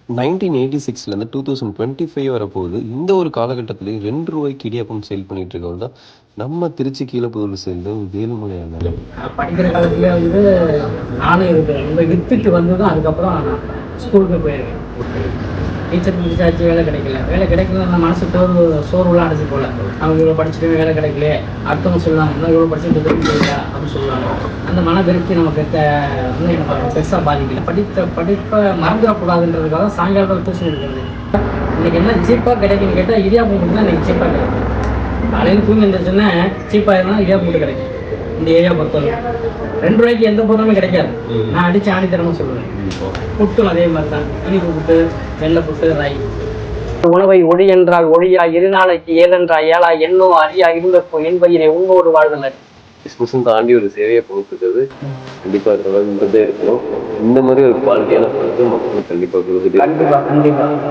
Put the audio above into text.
1986லேருந்து 2025 வரப்போகுது. இந்த ஒரு காலகட்டத்திலேயே ₹2 இடியாப்பம் சேல் பண்ணிட்டு இருக்கவர் தான் நம்ம திருச்சி கீழப்புதூர் சேர்ந்த வேலுமணி அண்ணன். படிக்கிற காலத்துல வந்து நானும் இருக்கேன். இந்த வித்துட்டு வந்து தான் அதுக்கப்புறம் ஸ்கூலுக்கு போயிருக்கேன். டீச்சர் முடிச்சாச்சு, வேலை கிடைக்கல. வேலை கிடைக்கல, நம்ம மனசு சோர்வுலாம் அடைச்சி போகல. அவங்க இவ்வளோ படிச்சுட்டு வேலை கிடைக்கல, அடுத்தவங்க சொல்லுவாங்க இன்னும் இவ்வளோ படிச்சுட்டு தெரியல அப்படின்னு சொல்லுவாங்க. அந்த மன திருப்தி நமக்கு வந்து நம்ம பெருசாக பாதிக்கல. படிப்பை மறந்துடக்கூடாதுன்றதுக்காக சாயங்காலத்தில் டியூஷன் இருக்கிறது. இன்னைக்கு என்ன சீப்பாக கிடைக்குன்னு கேட்டால் இடியாப்பம் மட்டும் தான் இன்னைக்கு சீப்பாக கிடைக்கும். காலையில் தூங்கி இருந்துச்சுன்னா சீப்பாக இருந்தால் இடியாப்பம் மட்டும் கிடைக்கும். இந்த ஏரியா பொறுத்தவரை ₹2 எந்த பொருளுமே கிடைக்காது. நான் அடிச்சு ஆணித்தரமும் சொல்லுவேன். புட்டும் அதே மாதிரி தான். இனிப்பு புட்டு, வெள்ளை புட்டு, ராய். உணவை ஒழி என்றால் ஒழியா, 2 நாளைக்கு 7 என்றால் 7 என்னோ அறியா இருந்தப்போ என்பயிரை உண்மோடு வாழ்தல். பிஸ்னஸும் தாண்டி ஒரு சேவையை கொடுத்துருக்கிறது கண்டிப்பாக தொடர்ந்துட்டே இருக்கணும். இந்த மாதிரி ஒரு குவாலிட்டியான பொருட்கள் மக்களுக்கு கண்டிப்பாக கொடுத்துட்டு கண்டிப்பாக